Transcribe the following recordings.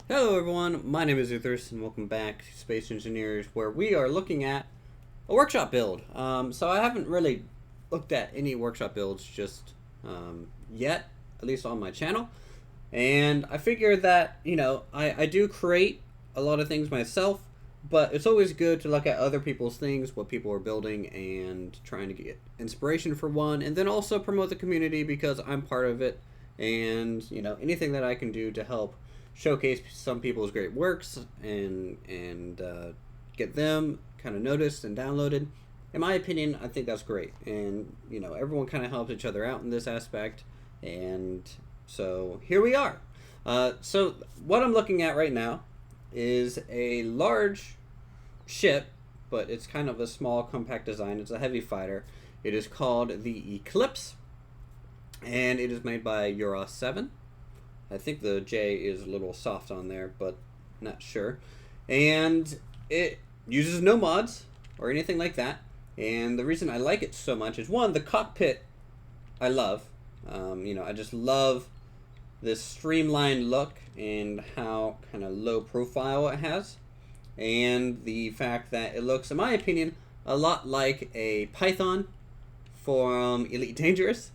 Hello everyone, my name is Uthris and welcome back to Space Engineers, where we are looking at a workshop build. So I haven't really looked at any workshop builds just yet, at least on my channel. And I figure that, I do create a lot of things myself, but it's always good to look at other people's things, what people are building, and trying to get inspiration for one, and then also promote the community because I'm part of it. And, anything that I can do to help showcase some people's great works and get them kind of noticed and downloaded. In my opinion, I think that's great, and everyone kind of helps each other out in this aspect, and so here we are. So what I'm looking at right now is a large ship, but it's kind of a small, compact design. It's a heavy fighter. It is called the Eclipse, and it is made by Uthris 7. I think the J is a little soft on there, but not sure. And it uses no mods or anything like that. And the reason I like it so much is, one, the cockpit I love. I just love this streamlined look and how kind of low profile it has. And the fact that it looks, in my opinion, a lot like a Python from Elite Dangerous.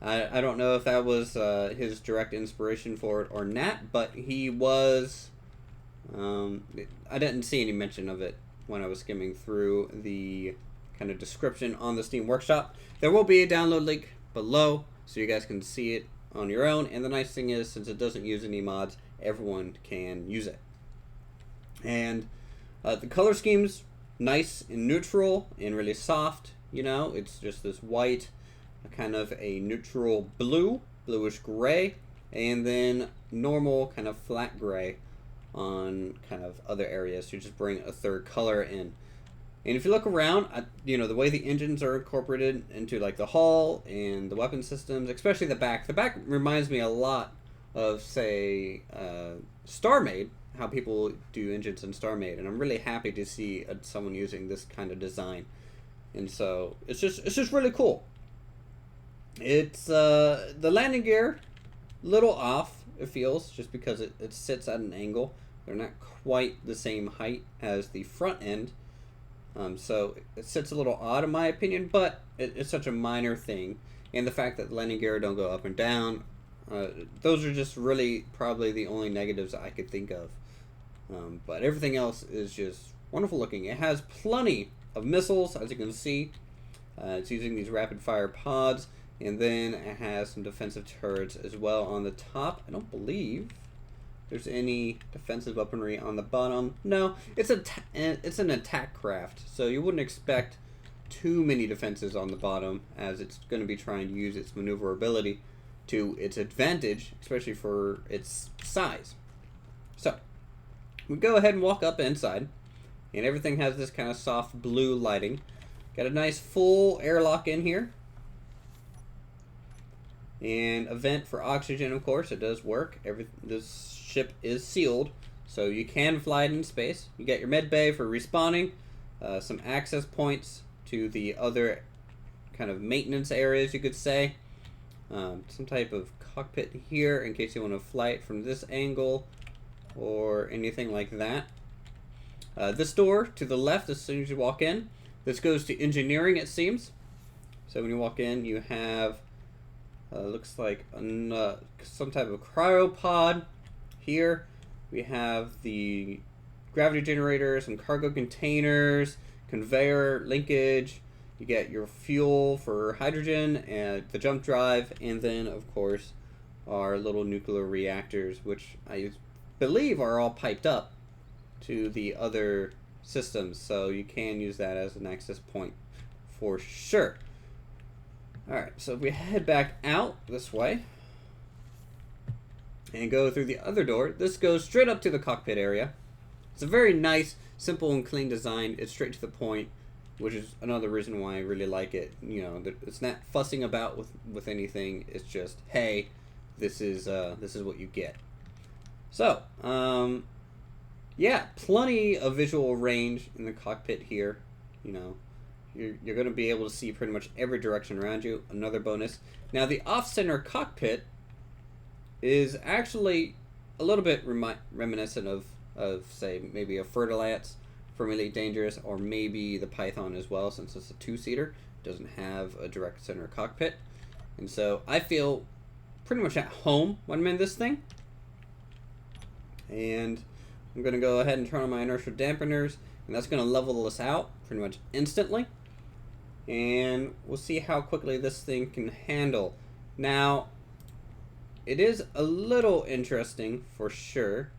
I don't know if that was his direct inspiration for it or not, but he was. I didn't see any mention of it when I was skimming through the kind of description on the Steam Workshop. There will be a download link below so you guys can see it on your own. And the nice thing is, since it doesn't use any mods, everyone can use it. And the color scheme's nice and neutral and really soft. It's just this white, kind of a neutral bluish gray, and then normal kind of flat gray on kind of other areas to just bring a third color in. And if you look around, the way the engines are incorporated into like the hull and the weapon systems, especially the back. The back reminds me a lot of, say, StarMade, how people do engines in StarMade, and I'm really happy to see someone using this kind of design. And so it's just really cool. It's the landing gear, little off, it feels, just because it sits at an angle. They're not quite the same height as the front end, so it sits a little odd in my opinion, but it's such a minor thing. And the fact that the landing gear don't go up and down, those are just really probably the only negatives I could think of. But everything else is just wonderful looking. It has plenty of missiles, as you can see. It's using these rapid fire pods. And then it has some defensive turrets as well on the top. I don't believe there's any defensive weaponry on the bottom. No, it's an attack craft, so you wouldn't expect too many defenses on the bottom, as it's going to be trying to use its maneuverability to its advantage, especially for its size. So we go ahead and walk up inside, and everything has this kind of soft blue lighting. Got a nice full airlock in here. And a vent for oxygen, of course. It does work. This ship is sealed, so you can fly it in space. You get your med bay for respawning, some access points to the other kind of maintenance areas, you could say. Some type of cockpit here in case you want to fly it from this angle or anything like that. This door to the left as soon as you walk in. This goes to engineering, it seems. So when you walk in, you have looks like some type of cryopod here. We have the gravity generators and cargo containers, conveyor linkage. You get your fuel for hydrogen and the jump drive, and then of course our little nuclear reactors, which I believe are all piped up to the other systems, so you can use that as an access point for sure. Alright, so if we head back out this way and go through the other door, this goes straight up to the cockpit area. It's a very nice, simple, and clean design. It's straight to the point, which is another reason why I really like it. It's not fussing about with anything. It's just, hey, this is what you get. So, yeah, plenty of visual range in the cockpit here. You're going to be able to see pretty much every direction around you. Another bonus. Now, the off-center cockpit is actually a little bit reminiscent of say maybe a Fertilance from Elite Dangerous, or maybe the Python as well, since it's a two-seater, doesn't have a direct center cockpit. And so I feel pretty much at home when I'm in this thing. And I'm going to go ahead and turn on my inertial dampeners, and that's going to level this out pretty much instantly. And we'll see how quickly this thing can handle. Now, it is a little interesting for sure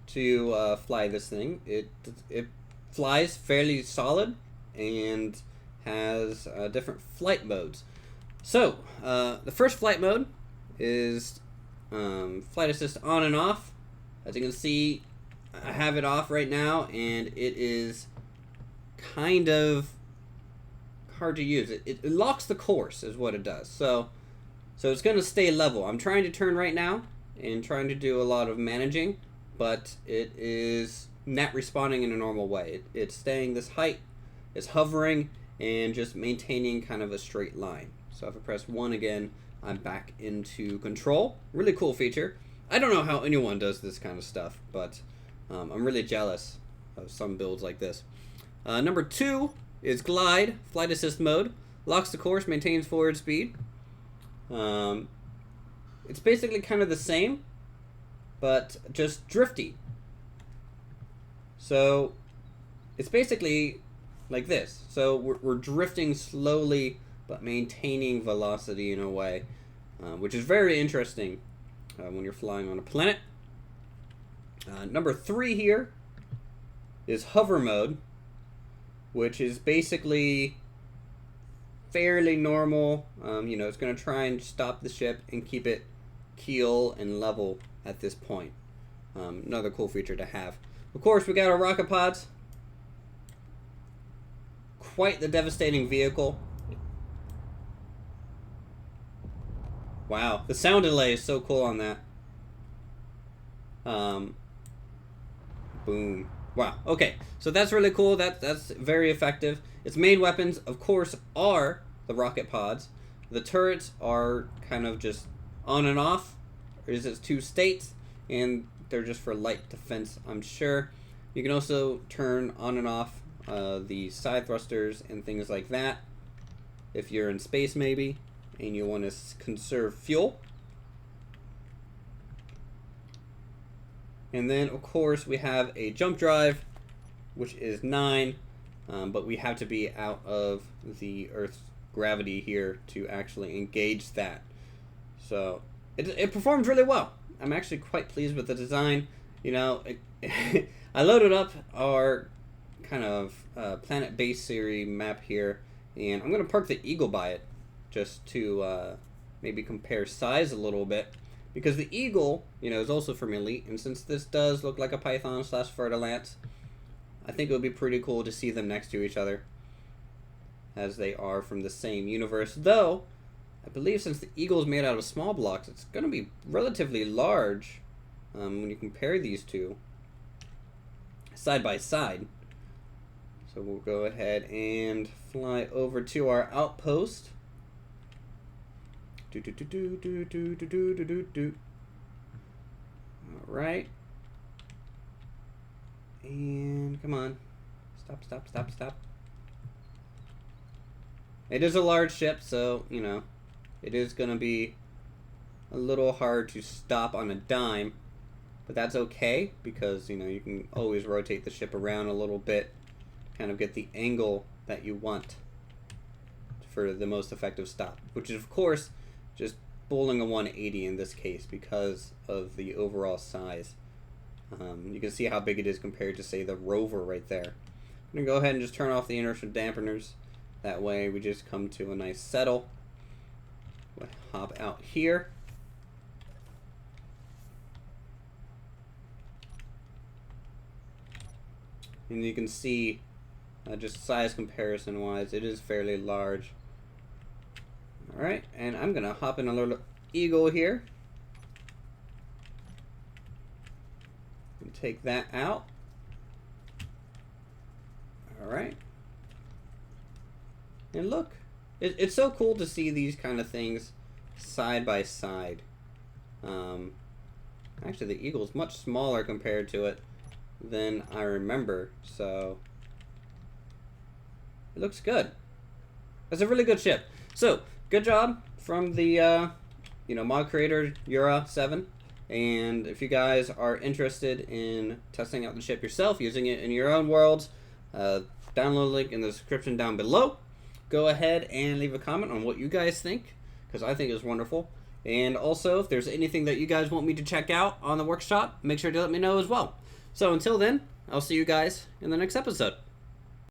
to fly this thing. It flies fairly solid and has different flight modes. So the first flight mode is flight assist on and off. As you can see, I have it off right now, and it is kind of hard to use. It locks the course is what it does. So it's going to stay level. I'm trying to turn right now and trying to do a lot of managing, but it is not responding in a normal way. It's staying this height, it's hovering, and just maintaining kind of a straight line. So if I press 1 again, I'm back into control. Really cool feature. I don't know how anyone does this kind of stuff, but I'm really jealous of some builds like this. Number 2 is Glide, flight assist mode. Locks the course, maintains forward speed. It's basically kind of the same, but just drifty. So it's basically like this. So we're drifting slowly, but maintaining velocity in a way, which is very interesting when you're flying on a planet. Number 3 here is hover mode, which is basically fairly normal. You know, it's going to try and stop the ship and keep it keel and level at this point. Another cool feature to have. Of course, we got our rocket pods. Quite the devastating vehicle. Wow, the sound delay is so cool on that. Boom. Wow. Okay, so that's really cool. That's very effective. Its main weapons, of course, are the rocket pods. The turrets are kind of just on and off. There's its 2 states, and they're just for light defense, I'm sure. You can also turn on and off the side thrusters and things like that if you're in space maybe and you want to conserve fuel. And then, of course, we have a jump drive, which is 9, but we have to be out of the Earth's gravity here to actually engage that. So it performs really well. I'm actually quite pleased with the design. You know, I loaded up our kind of Planet Base series map here, and I'm going to park the Eagle by it just to maybe compare size a little bit. Because the Eagle, you know, is also from Elite, and since this does look like a Python / Fertilance, I think it would be pretty cool to see them next to each other, as they are from the same universe. Though, I believe since the Eagle is made out of small blocks, it's going to be relatively large when you compare these two side by side. So we'll go ahead and fly over to our outpost. Alright. And come on. Stop. It is a large ship, so, you know, it is going to be a little hard to stop on a dime. But that's okay, because, you know, you can always rotate the ship around a little bit, kind of get the angle that you want for the most effective stop. Which is, of course, just bowling a 180 in this case because of the overall size. You can see how big it is compared to, say, the Rover right there. I'm going to go ahead and just turn off the inertial dampeners. That way we just come to a nice settle. We'll hop out here. And you can see, just size comparison wise, it is fairly large. Alright, and I'm going to hop in a little Eagle here. And take that out. Alright. And look, it's so cool to see these kind of things side by side. Actually, the Eagle's much smaller compared to it than I remember, so it looks good. It's a really good ship. So, good job from the, mod creator, Ura7. And if you guys are interested in testing out the ship yourself, using it in your own worlds, download link in the description down below. Go ahead and leave a comment on what you guys think, because I think it's wonderful. And also, if there's anything that you guys want me to check out on the workshop, make sure to let me know as well. So until then, I'll see you guys in the next episode.